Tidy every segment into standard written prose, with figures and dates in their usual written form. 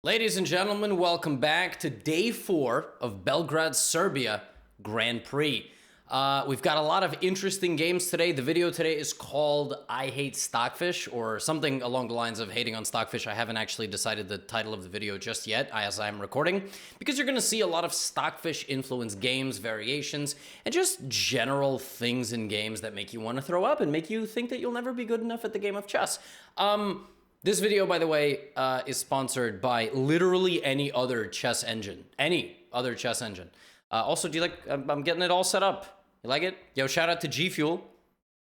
Ladies and gentlemen, welcome back to day 4 of Belgrade, Serbia Grand Prix. We've got a lot of interesting games today. The video today is called I Hate Stockfish, or something along the lines of hating on Stockfish. I haven't actually decided the title of the video just yet as I'm recording, because you're going to see a lot of Stockfish influenced games, variations, and just general things in games that make you want to throw up and make you think that you'll never be good enough at the game of chess. This video, by the way, is sponsored by literally any other chess engine. Also, do you like, I'm getting it all set up. You like it? Yo, shout out to G Fuel.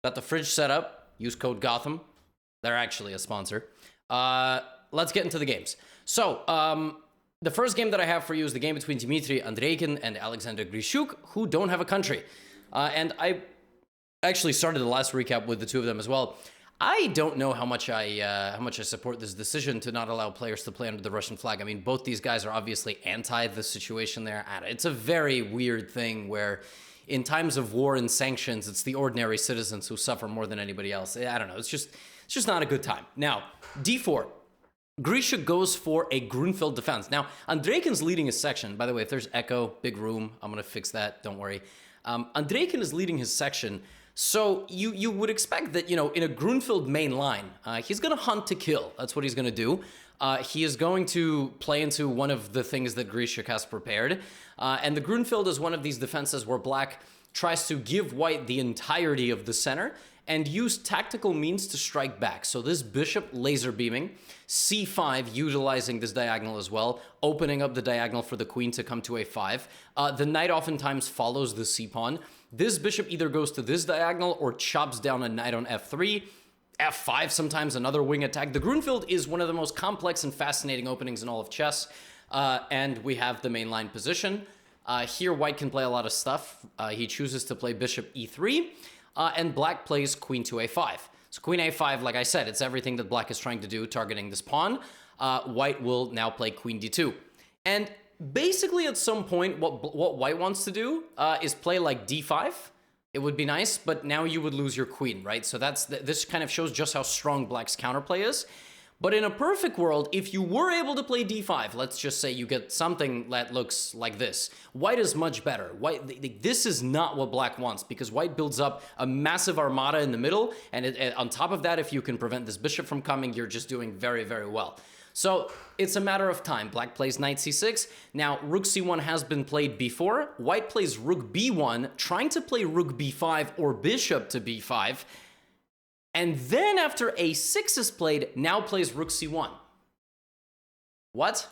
Got the fridge set up. Use code Gotham. They're actually a sponsor. Let's get into the games. So, the first game that I have for you is the game between Dmitry Andreikin and Alexander Grishuk, who don't have a country. And I actually started the last recap with the two of them as well. I don't know how much I support this decision to not allow players to play under the Russian flag. I mean, both these guys are obviously anti the situation there. It's a very weird thing where in times of war and sanctions, it's the ordinary citizens who suffer more than anybody else. I don't know. It's just not a good time. Now, d4. Grisha goes for a Grunfeld defense. Now, Andreikin's leading his section. By the way, if there's echo, big room, I'm going to fix that. Don't worry. Andreikin is leading his section. So you would expect that, you know, in a Grunfeld main line, he's going to hunt to kill. That's what he's going to do. He is going to play into one of the things that Grishuk has prepared. And the Grunfeld is one of these defenses where black tries to give white the entirety of the center and use tactical means to strike back. So this bishop laser beaming, c5 utilizing this diagonal as well, opening up the diagonal for the queen to come to a5. The knight oftentimes follows the c-pawn. This bishop either goes to this diagonal or chops down a knight on f3. f5, sometimes another wing attack. The Grunfeld is one of the most complex and fascinating openings in all of chess. And we have the main line position. Here, white can play a lot of stuff. He chooses to play bishop e3. And black plays queen to a5. So queen a5, like I said, it's everything that black is trying to do, targeting this pawn. White will now play queen d2. And basically at some point, what white wants to do is play like d5. It would be nice, but now you would lose your queen, right? So this kind of shows just how strong black's counterplay is. But in a perfect world, if you were able to play d5, let's just say you get something that looks like this. White is much better. This is not what black wants, because white builds up a massive armada in the middle, and on top of that, if you can prevent this bishop from coming, you're just doing very, very well. So it's a matter of time. Black plays knight c6. Now, rook c1 has been played before. White plays rook b1, trying to play rook b5 or bishop to b5. And then after a6 is played, now plays rook c1. What?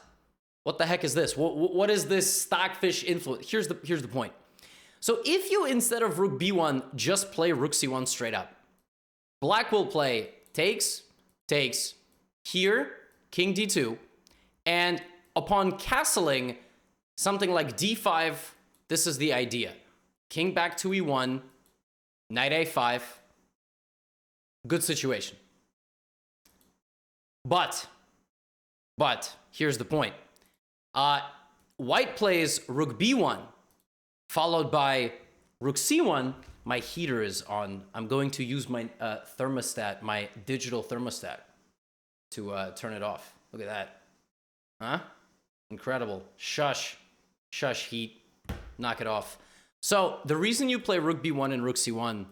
What the heck is this? What is this Stockfish influence? Here's the point. So if you, instead of rook b1, just play rook c1 straight up, black will play takes, here, king d2, and upon castling, something like d5, this is the idea. King back to e1, knight a5, good situation. But here's the point. White plays rook b1, followed by rook c1. My heater is on. I'm going to use my thermostat, my digital thermostat, to turn it off. Look at that. Huh? Incredible. Shush heat. Knock it off. So the reason you play rook b1 and rook c1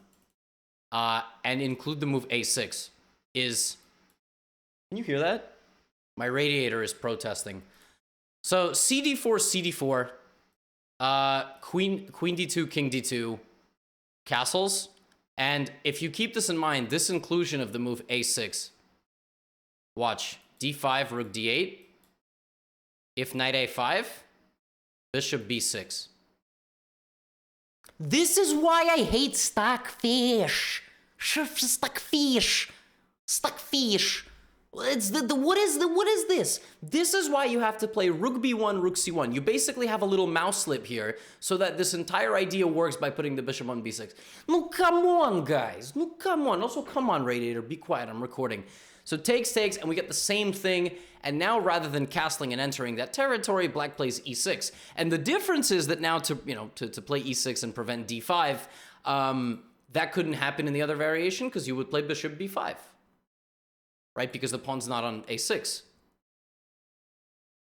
and include the move a6 is, can you hear that? My radiator is protesting. So cd4, queen d2, king d2, castles. And if you keep this in mind, this inclusion of the move a6, watch, d5, rook d8. If knight a5, bishop b6. This is why I hate Stockfish. Stockfish. What is this? This is why you have to play rook b1, rook c1. You basically have a little mouse slip here so that this entire idea works by putting the bishop on b6. No, come on, guys. No, come on. Also, come on, radiator. Be quiet. I'm recording. So takes, and we get the same thing. And now, rather than castling and entering that territory, black plays e6. And the difference is that now to play e6 and prevent d5, that couldn't happen in the other variation because you would play bishop b5, right? Because the pawn's not on a6.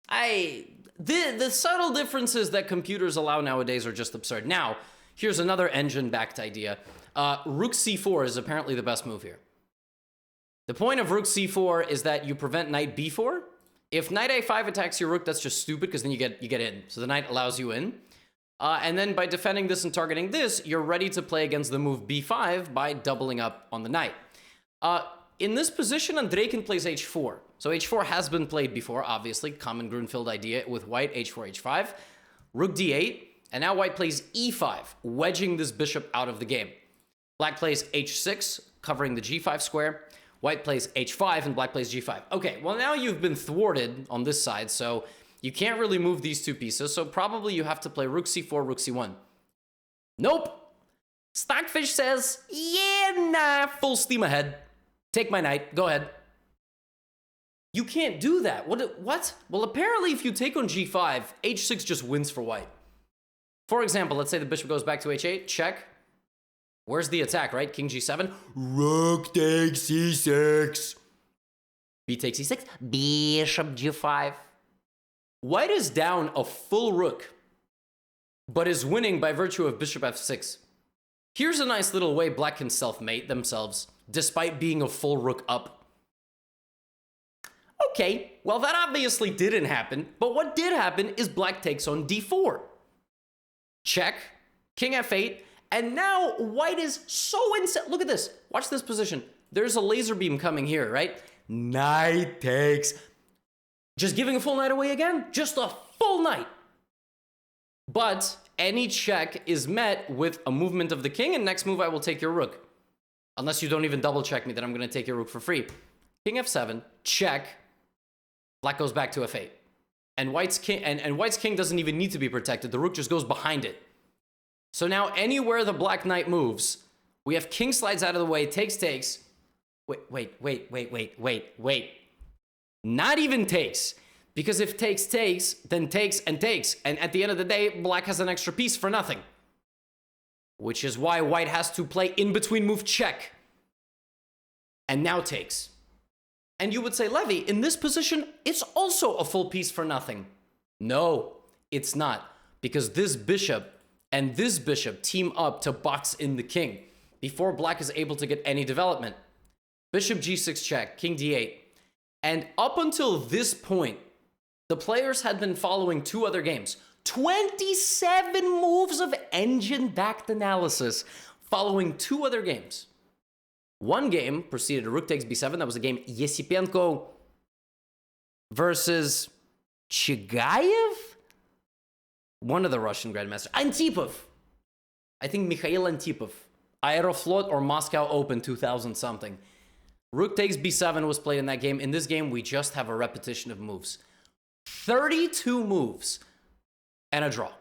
The subtle differences that computers allow nowadays are just absurd. Now, here's another engine-backed idea. Rook c4 is apparently the best move here. The point of rook c4 is that you prevent knight b4. If knight a5 attacks your rook, that's just stupid because then you get in. So the knight allows you in. And then by defending this and targeting this, you're ready to play against the move b5 by doubling up on the knight. In this position, Andrejkin plays h4. So h4 has been played before, obviously. Common Grunfeld idea with white, h4, h5. Rook d8. And now white plays e5, wedging this bishop out of the game. Black plays h6, covering the g5 square. White plays h5, and black plays g5. Okay, well now you've been thwarted on this side, so you can't really move these two pieces, so probably you have to play rook c4, rook c1. Nope! Stockfish says, yeah, nah, full steam ahead. Take my knight, go ahead. You can't do that. What? Well, apparently if you take on g5, h6 just wins for white. For example, let's say the bishop goes back to h8, check. Where's the attack, right? King g7. Rook takes c6. B takes e6. Bishop g5. White is down a full rook, but is winning by virtue of bishop f6. Here's a nice little way black can self-mate themselves, despite being a full rook up. Okay, well that obviously didn't happen, but what did happen is black takes on d4. Check. King f8. And now white is so insane. Look at this. Watch this position. There's a laser beam coming here, right? Knight takes. Just giving a full knight away again. Just a full knight. But any check is met with a movement of the king, and next move I will take your rook. Unless you don't even double check me, then I'm going to take your rook for free. King f7, check. Black goes back to f8. And white's king, and white's king doesn't even need to be protected. The rook just goes behind it. So now anywhere the black knight moves, we have king slides out of the way, takes. Wait. Not even takes. Because if takes, then takes. And at the end of the day, black has an extra piece for nothing. Which is why white has to play in between move check. And now takes. And you would say, Levy, in this position, it's also a full piece for nothing. No, it's not. Because this bishop and this bishop team up to box in the king before black is able to get any development. Bishop g6 check, king d8. And up until this point, the players had been following two other games. 27 moves of engine-backed analysis following two other games. One game proceeded to rook takes b7. That was a game Yesipenko versus Chigayev? One of the Russian grandmasters. Antipov. I think Mikhail Antipov. Aeroflot or Moscow Open 2000 something. Rook takes b7 was played in that game. In this game, we just have a repetition of moves. 32 moves and a draw.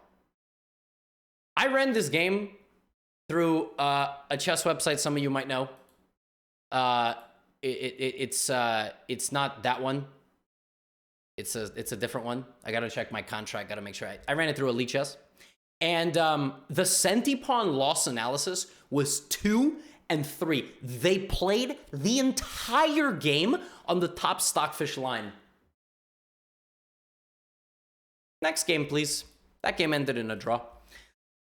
I ran this game through a chess website some of you might know. It's not that one. It's a different one. I gotta check my contract. Gotta make sure I ran it through Elite Chess. And the centi-pawn loss analysis was 2 and 3. They played the entire game on the top Stockfish line. Next game, please. That game ended in a draw.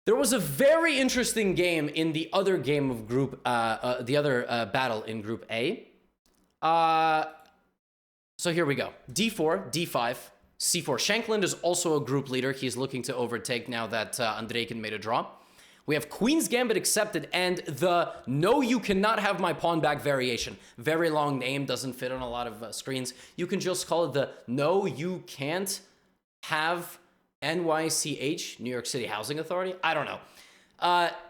There was a very interesting game in the other game of group, battle in Group A. So here we go. D4, D5, C4. Shankland is also a group leader. He's looking to overtake now that Andrejkin made a draw. We have Queen's Gambit accepted and the no, you cannot have my pawn back variation. Very long name, doesn't fit on a lot of screens. You can just call it the no, you can't have NYCH, New York City Housing Authority. I don't know.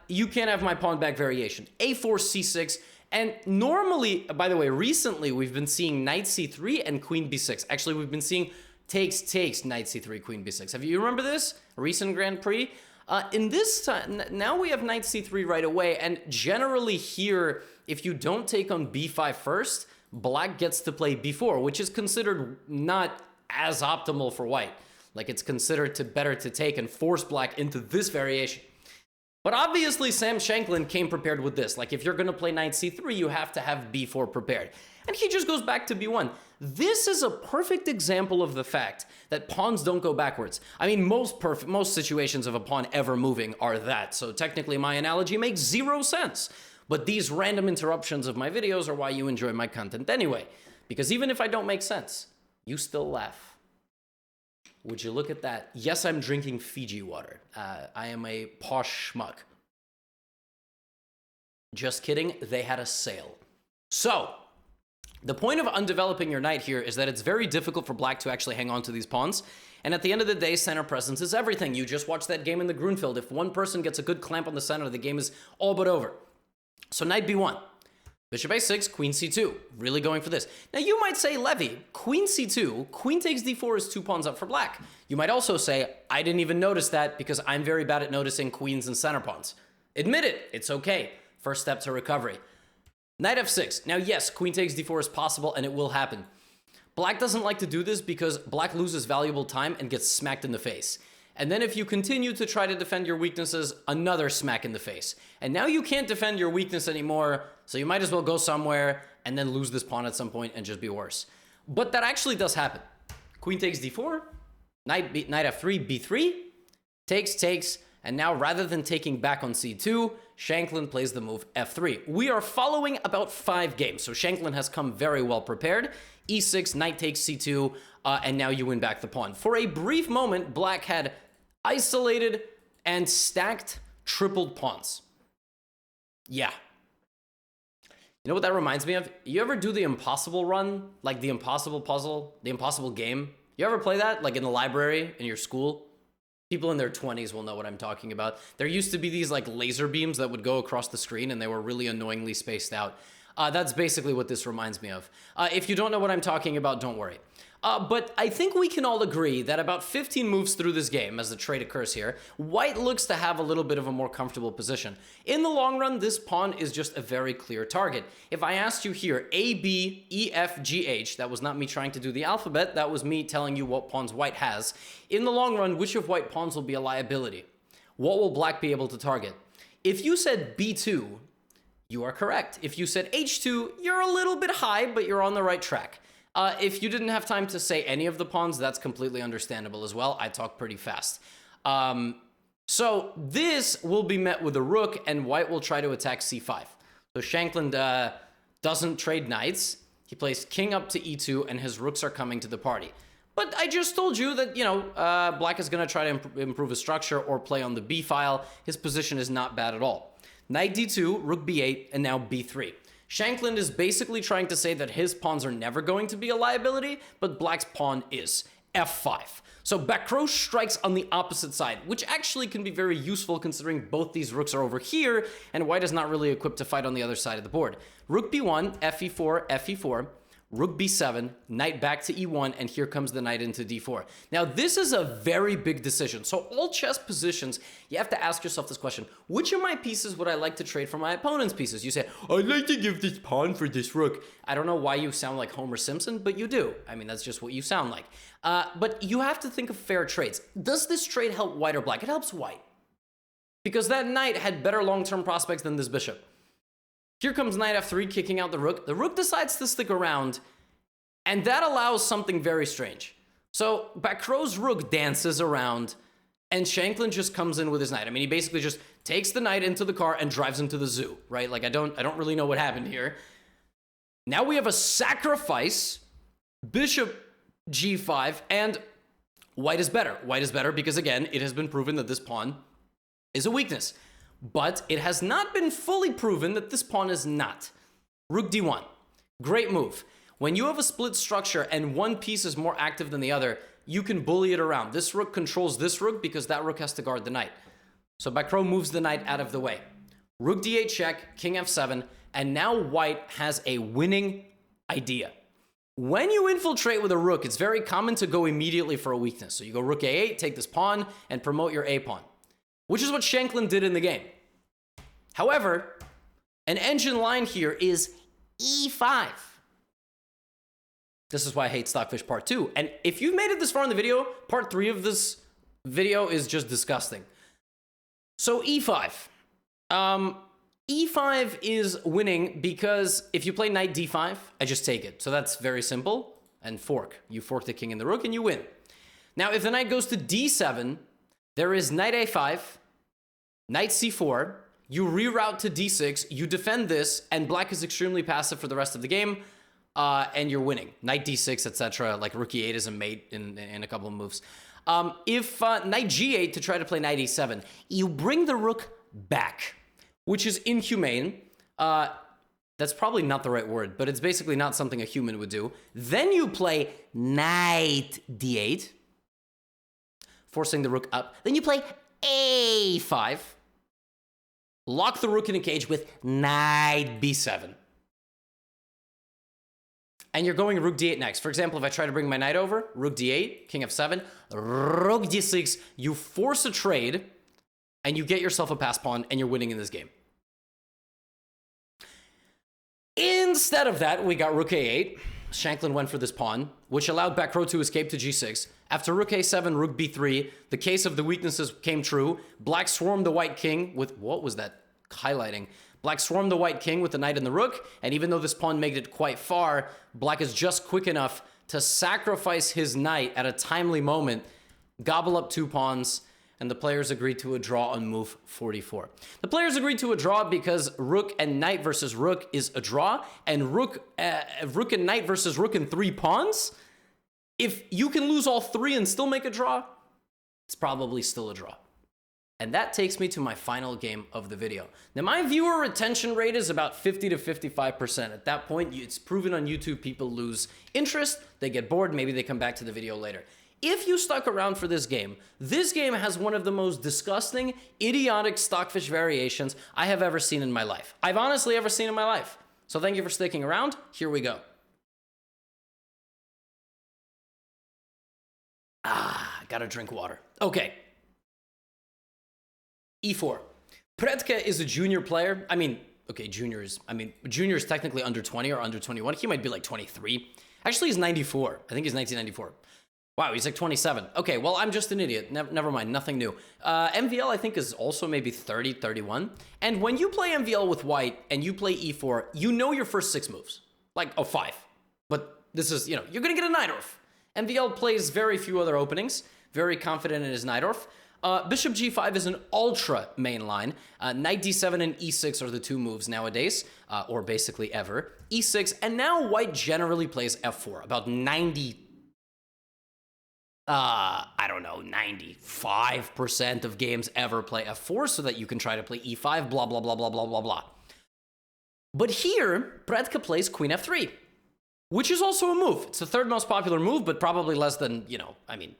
You can't have my pawn back variation. A4, C6. And normally, by the way, recently we've been seeing knight c3 and queen b6. Actually, we've been seeing takes, knight c3, queen b6. Have you remember this? Recent Grand Prix? In this time, now we have knight c3 right away. And generally here, if you don't take on b5 first, black gets to play b4, which is considered not as optimal for white. Like it's considered better to take and force black into this variation. But obviously, Sam Shankland came prepared with this. Like, if you're going to play knight c3, you have to have b4 prepared. And he just goes back to b1. This is a perfect example of the fact that pawns don't go backwards. I mean, most situations of a pawn ever moving are that, so technically my analogy makes zero sense. But these random interruptions of my videos are why you enjoy my content anyway. Because even if I don't make sense, you still laugh. Would you look at that? Yes, I'm drinking Fiji water. I am a posh schmuck. Just kidding, they had a sale. So, the point of undeveloping your knight here is that it's very difficult for black to actually hang on to these pawns. And at the end of the day, center presence is everything. You just watched that game in the Grunfeld. If one person gets a good clamp on the center, the game is all but over. So knight b1, bishop a6, queen c2. Really going for this. Now you might say, Levy, queen c2, queen takes d4 is 2 pawns up for black. You might also say, I didn't even notice that because I'm very bad at noticing queens and center pawns. Admit it, it's okay. First step to recovery. Knight f6. Now, yes, queen takes d4 is possible, and it will happen. Black doesn't like to do this because black loses valuable time and gets smacked in the face. And then if you continue to try to defend your weaknesses, another smack in the face. And now you can't defend your weakness anymore, so you might as well go somewhere and then lose this pawn at some point and just be worse. But that actually does happen. Queen takes d4, knight f3, b3, takes, and now rather than taking back on c2, Shanklin plays the move f3. We are following about 5 games, so Shanklin has come very well prepared. e6, knight takes c2, and now you win back the pawn. For a brief moment, black had isolated and stacked tripled pawns. Yeah. You know what that reminds me of? You ever do the impossible run? Like the impossible puzzle, the impossible game? You ever play that? Like in the library, in your school? People in their 20s will know what I'm talking about. There used to be these like laser beams that would go across the screen and they were really annoyingly spaced out. That's basically what this reminds me of. If you don't know what I'm talking about, don't worry. But I think we can all agree that about 15 moves through this game, as the trade occurs here, white looks to have a little bit of a more comfortable position. In the long run, this pawn is just a very clear target. If I asked you here, A, B, E, F, G, H, that was not me trying to do the alphabet, that was me telling you what pawns white has. In the long run, which of white pawns will be a liability? What will black be able to target? If you said B2, you are correct. If you said H2, you're a little bit high, but you're on the right track. If you didn't have time to say any of the pawns, that's completely understandable as well. I talk pretty fast. So this will be met with a rook, and white will try to attack c5. So Shanklin doesn't trade knights. He plays king up to e2, and his rooks are coming to the party. But I just told you that, you know, black is going to try to improve his structure or play on the b file. His position is not bad at all. Knight d2, rook b8, and now b3. Shanklin is basically trying to say that his pawns are never going to be a liability, but black's pawn is. f5. So Bacros strikes on the opposite side, which actually can be very useful considering both these rooks are over here, and white is not really equipped to fight on the other side of the board. Rook b1, fe4, fe4, rook b7, knight back to e1, and here comes the knight into d4. Now, this is a very big decision. So all chess positions, you have to ask yourself this question. Which of my pieces would I like to trade for my opponent's pieces? You say, I'd like to give this pawn for this rook. I don't know why you sound like Homer Simpson, but you do. I mean, that's just what you sound like. But you have to think of fair trades. Does this trade help white or black? It helps white. Because that knight had better long-term prospects than this bishop. Here comes knight f3, kicking out the rook. The rook decides to stick around, and that allows something very strange. So Bacros' rook dances around, and Shanklin just comes in with his knight. I mean, he basically just takes the knight into the car and drives him to the zoo, right? Like, I don't really know what happened here. Now we have a sacrifice, bishop g5, and white is better. White is better because, again, it has been proven that this pawn is a weakness. But it has not been fully proven that this pawn is not. Rook d1. Great move. When you have a split structure and one piece is more active than the other, you can bully it around. This rook controls this rook because that rook has to guard the knight. So Bacros moves the knight out of the way. Rook d8 check, king f7, and now white has a winning idea. When you infiltrate with a rook, it's very common to go immediately for a weakness. So you go rook a8, take this pawn, and promote your a pawn. Which is what Shanklin did in the game. However, an engine line here is e5. This is why I hate Stockfish Part 2. And if you've made it this far in the video, Part 3 of this video is just disgusting. So e5. E5 is winning because if you play knight d5, I just take it. So that's very simple. and fork. You fork the king and the rook and you win. Now, if the knight goes to d7, there is knight a5, knight c4, you reroute to d6, you defend this, and black is extremely passive for the rest of the game, and you're winning. Knight d6, etc. Like rook e8 is a mate in a couple of moves. If knight g8 to try to play knight e7, you bring the rook back, which is inhumane. That's probably not the right word, but it's basically not something a human would do. Then you play knight d8, forcing the rook up. Then you play a5, lock the rook in a cage with knight b7. And you're going rook d8 next. For example, if I try to bring my knight over, rook d8, king f7, rook d6, you force a trade, and you get yourself a pass pawn, and you're winning in this game. Instead of that, we got rook a8. Shanklin went for this pawn, which allowed back row to escape to g6. After rook a7, rook b3, the case of the weaknesses came true. Black swarmed the white king with, what was that highlighting? Black swarmed the white king with the knight and the rook, and even though this pawn made it quite far, black is just quick enough to sacrifice his knight at a timely moment, gobble up 2 pawns, and the players agreed to a draw on move 44. The players agreed to a draw because rook and knight versus rook is a draw, and rook and knight versus rook and 3 pawns, if you can lose all 3 and still make a draw, it's probably still a draw. And that takes me to my final game of the video. Now, my viewer retention rate is about 50 to 55%. At that point, it's proven on YouTube, people lose interest, they get bored, maybe they come back to the video later. If you stuck around for this game has one of the most disgusting, idiotic Stockfish variations I have ever seen in my life. I've honestly ever seen in my life. So thank you for sticking around. Here we go. Gotta drink water. Okay. E4. Predka is a junior player. Junior is technically under 20 or under 21. He might be like 23. Actually, he's 94. I think he's 1994. Wow, he's like 27. Okay, well, I'm just an idiot. Never mind, nothing new. MVL, I think, is also maybe 30, 31. And when you play MVL with white and you play E4, you know your first 6 moves. Like, 5. But this is, you're going to get a Najdorf. MVL plays very few other openings. Very confident in his Najdorf. Bishop g5 is an ultra main line. Knight d7 and e6 are the 2 moves nowadays, or basically ever. e6, and now white generally plays f4. About 95% of games ever play f4 so that you can try to play e5, blah, blah, blah, blah, blah, blah, blah. But here, Predka plays queen f3, which is also a move. It's the 3rd most popular move, but probably less than,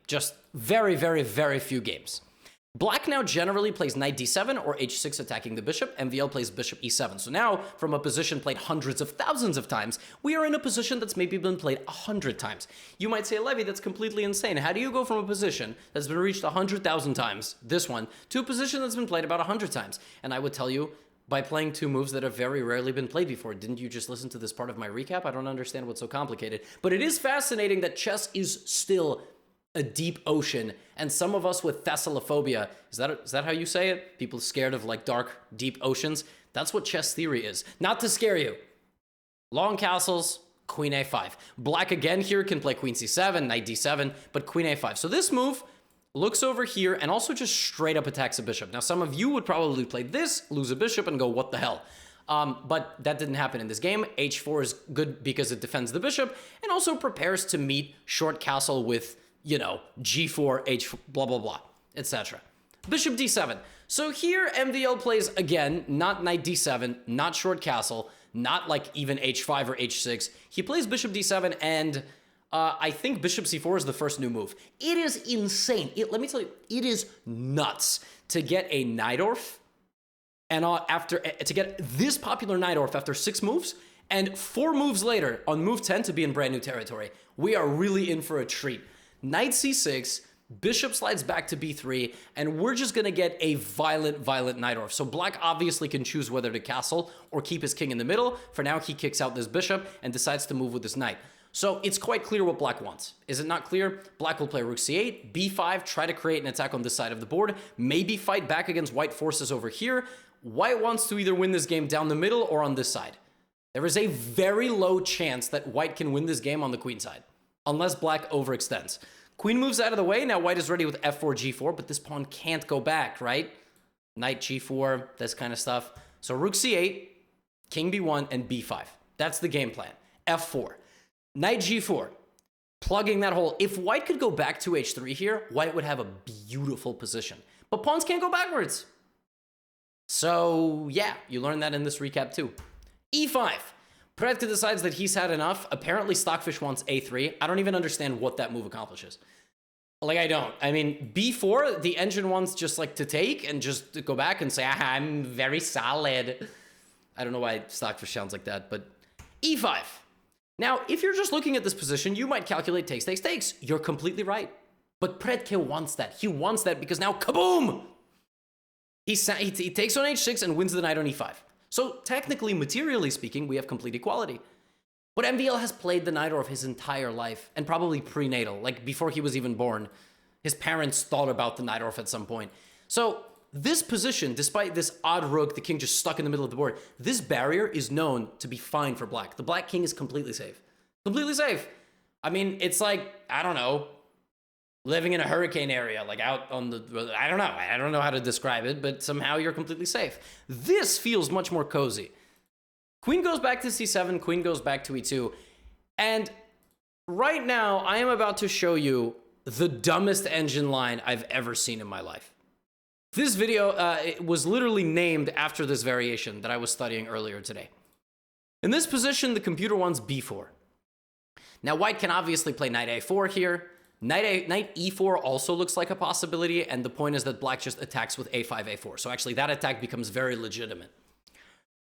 just very, very, very few games. Black now generally plays knight d7 or h6 attacking the bishop. MVL plays bishop e7. So now, from a position played hundreds of thousands of times, we are in a position that's maybe been played 100 times. You might say, Levy, that's completely insane. How do you go from a position that's been reached 100,000 times, this one, to a position that's been played about 100 times? And I would tell you, by playing 2 moves that have very rarely been played before. Didn't you just listen to this part of my recap? I don't understand what's so complicated. But it is fascinating that chess is still a deep ocean, and some of us with thessallophobia, is that how you say it? People scared of like dark, deep oceans? That's what chess theory is. Not to scare you. Long castles, queen a5. Black again here can play queen c7, knight d7, but queen a5. So this move looks over here and also just straight up attacks a bishop. Now, some of you would probably play this, lose a bishop, and go, what the hell? But that didn't happen in this game. h4 is good because it defends the bishop and also prepares to meet short castle with, g4, h, blah, blah, blah, etc. Bishop d7. So here, MVL plays, again, not knight d7, not short castle, not like even h5 or h6. He plays bishop d7 and I think bishop c4 is the first new move. It is insane. Let me tell you, it is nuts to get a Najdorf and to get this popular Najdorf after 6 moves and 4 moves later on move 10 to be in brand new territory. We are really in for a treat. Knight c6, bishop slides back to b3, and we're just going to get a violent Najdorf. So black obviously can choose whether to castle or keep his king in the middle. For now, he kicks out this bishop and decides to move with his knight. So it's quite clear what black wants. Is it not clear? Black will play rook c8, b5, try to create an attack on this side of the board, maybe fight back against white forces over here. White wants to either win this game down the middle or on this side. There is a very low chance that white can win this game on the queen side. unless black overextends. Queen moves out of the way. Now white is ready with f4, g4, but this pawn can't go back, right? Knight g4, this kind of stuff. So rook c8, king b1, and b5. That's the game plan. f4. Knight g4. Plugging that hole. If white could go back to h3 here, white would have a beautiful position. But pawns can't go backwards. So, yeah, you learned that in this recap too. e5. Predka decides that he's had enough. Apparently, Stockfish wants a3. I don't even understand what that move accomplishes. Like, I don't. I mean, b4, the engine wants just, like, to take and just to go back and say, aha, I'm very solid. I don't know why Stockfish sounds like that, but e5. Now, if you're just looking at this position, you might calculate takes, takes, takes. You're completely right. But Predke wants that. He wants that because now, kaboom! He takes on h6 and wins the knight on e5. So technically, materially speaking, we have complete equality. But MVL has played the knight Orff his entire life, and probably prenatal, like before he was even born. His parents thought about the knight Orff at some point. So this position, despite this odd rook, the king just stuck in the middle of the board, this barrier is known to be fine for black. The black king is completely safe. Completely safe. I mean, it's like, I don't know, living in a hurricane area, like out on the, I don't know how to describe it, but somehow you're completely safe. This feels much more cozy. Queen goes back to c7, queen goes back to e2, and right now I am about to show you the dumbest engine line I've ever seen in my life. This video it was literally named after this variation that I was studying earlier today. In this position, the computer wants b4. Now, white can obviously play knight a4 here. Knight e4 also looks like a possibility, and the point is that black just attacks with a5, a4. So actually, that attack becomes very legitimate.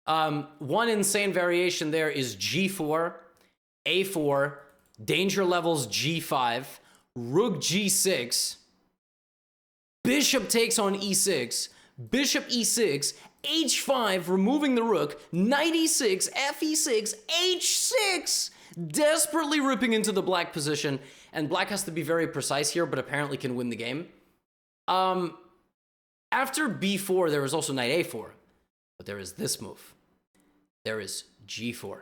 One insane variation there is g4, a4, danger levels g5, rook g6, bishop takes on e6, bishop e6, h5, removing the rook, knight e6, f e6, h6, desperately ripping into the black position, and black has to be very precise here, but apparently can win the game. After b4, there is also knight a4, but there is this move. There is g4.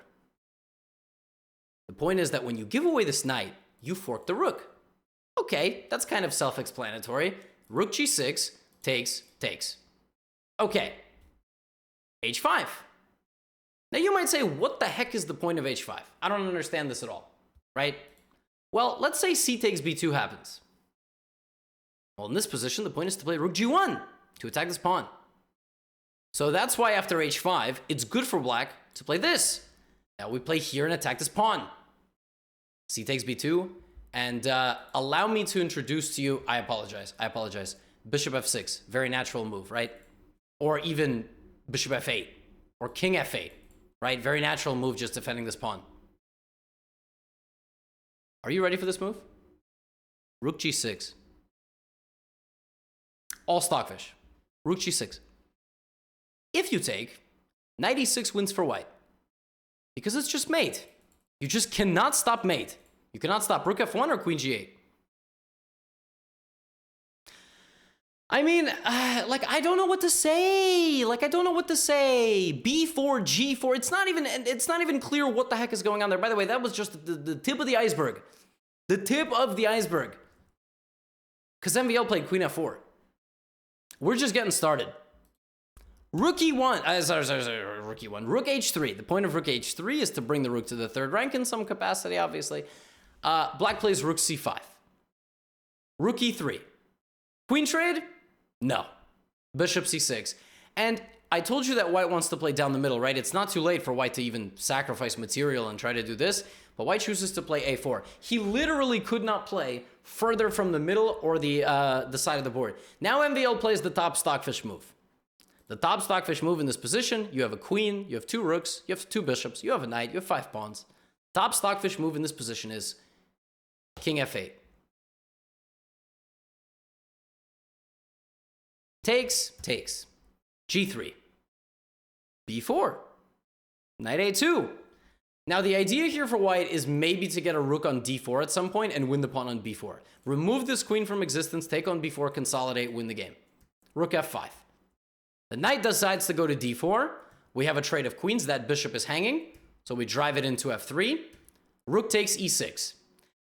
The point is that when you give away this knight, you fork the rook. Okay, that's kind of self-explanatory. Rook g6, takes, takes. Okay, h5. Now you might say, what the heck is the point of h5? I don't understand this at all, right? Well, let's say c takes b2 happens. Well, in this position, the point is to play rook g1 to attack this pawn. So that's why after h5, it's good for black to play this. Now we play here and attack this pawn. C takes b2, and allow me to introduce to you, I apologize, bishop f6, very natural move, right? Or even bishop f8, or king f8, right? Very natural move, just defending this pawn. Are you ready for this move? Rook g6. All Stockfish. Rook g6. If you take, knight e6 wins for white. Because it's just mate. You just cannot stop mate. You cannot stop rook f1 or queen g8. I mean, like, I don't know what to say. b4, g4. It's not even clear what the heck is going on there. By the way, that was just the tip of the iceberg. The tip of the iceberg. Because MVL played queen f4. We're just getting started. Rook e1. Rook e1. Rook h3. The point of rook h3 is to bring the rook to the third rank in some capacity, obviously. Black plays rook c5. Rook e3. Queen trade? No. Bishop c6. And I told you that white wants to play down the middle, right? It's not too late for white to even sacrifice material and try to do this, but white chooses to play a4. He literally could not play further from the middle or the side of the board. Now MVL plays the top Stockfish move. The top Stockfish move in this position, you have a queen, you have two rooks, you have two bishops, you have a knight, you have 5 pawns. Top Stockfish move in this position is king f8. Takes, takes. g3. b4. Knight a2. Now, the idea here for white is maybe to get a rook on d4 at some point and win the pawn on b4. Remove this queen from existence, take on b4, consolidate, win the game. Rook f5. The knight decides to go to d4. We have a trade of queens. That bishop is hanging, so we drive it into f3. Rook takes e6.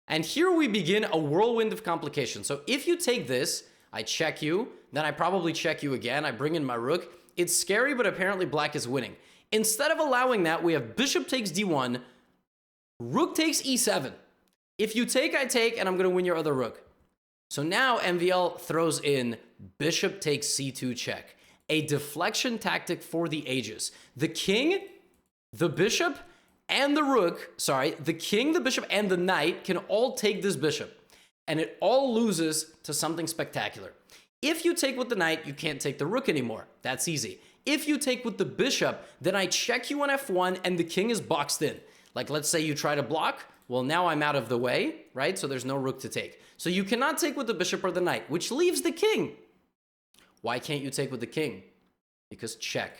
And here we begin a whirlwind of complications. So if you take this, I check you, then I probably check you again. I bring in my rook. It's scary, but apparently black is winning. Instead of allowing that, we have bishop takes d1, rook takes e7. If you take, I take, and I'm going to win your other rook. So now MVL throws in bishop takes c2 check, a deflection tactic for the ages. The king, the bishop, and the rook, the king, the bishop, and the knight can all take this bishop, and it all loses to something spectacular. If you take with the knight, you can't take the rook anymore. That's easy. If you take with the bishop, then I check you on f1, and the king is boxed in. Like, let's say you try to block. Well, now I'm out of the way, right? So there's no rook to take. So you cannot take with the bishop or the knight, which leaves the king. Why can't you take with the king? Because check.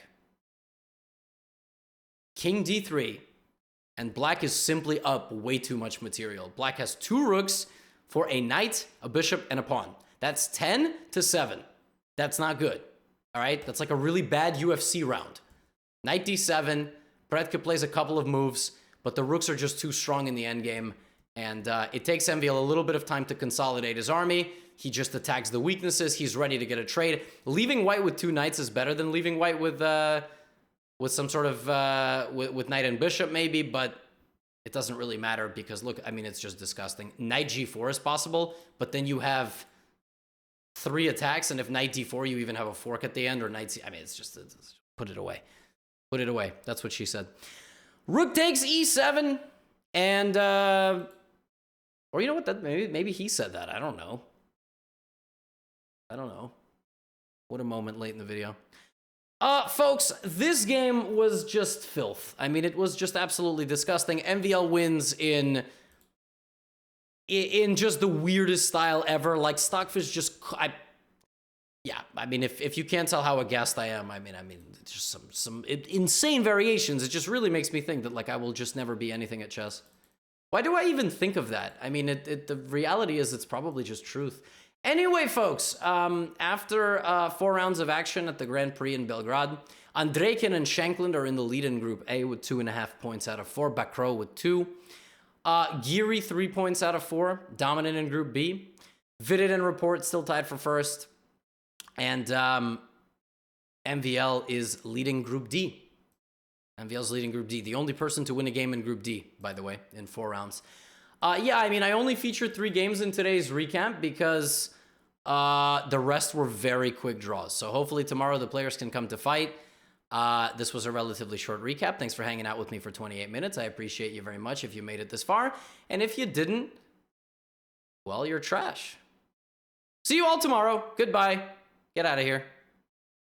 King d3, and black is simply up way too much material. Black has 2 rooks for a knight, a bishop, and a pawn. That's 10 to 7. That's not good, all right? That's like a really bad UFC round. Knight d7, Pretka plays a couple of moves, but the rooks are just too strong in the endgame, and it takes MVL a little bit of time to consolidate his army. He just attacks the weaknesses. He's ready to get a trade. Leaving white with 2 knights is better than leaving white with some sort of with knight and bishop maybe, but it doesn't really matter because look, I mean, it's just disgusting. Knight g4 is possible, but then you have 3 attacks, and if knight d4, you even have a fork at the end, or knight c. I mean, it's put it away. Put it away. That's what she said. Rook takes e7, and or you know what? That maybe he said that. I don't know. What a moment late in the video. Folks, this game was just filth. I mean, it was just absolutely disgusting. MVL wins in just the weirdest style ever. Like, Stockfish just... yeah, I mean, if you can't tell how aghast I am, I mean, it's just some insane variations. It just really makes me think that, like, I will just never be anything at chess. Why do I even think of that? I mean, the reality is it's probably just truth. Anyway, folks, after 4 rounds of action at the Grand Prix in Belgrade, Andrejkin and Shankland are in the lead in Group A with 2.5 points out of 4. Bakro with 2. Giri, 3 points out of 4. Dominant in Group B. Vidit and Report still tied for first. And MVL is leading Group D. MVL's leading Group D. The only person to win a game in Group D, by the way, in 4 rounds. Yeah, I mean, I only featured 3 games in today's recap because the rest were very quick draws. So hopefully tomorrow the players can come to fight. This was a relatively short recap. Thanks for hanging out with me for 28 minutes. I appreciate you very much if you made it this far. And if you didn't, well, you're trash. See you all tomorrow. Goodbye. Get out of here.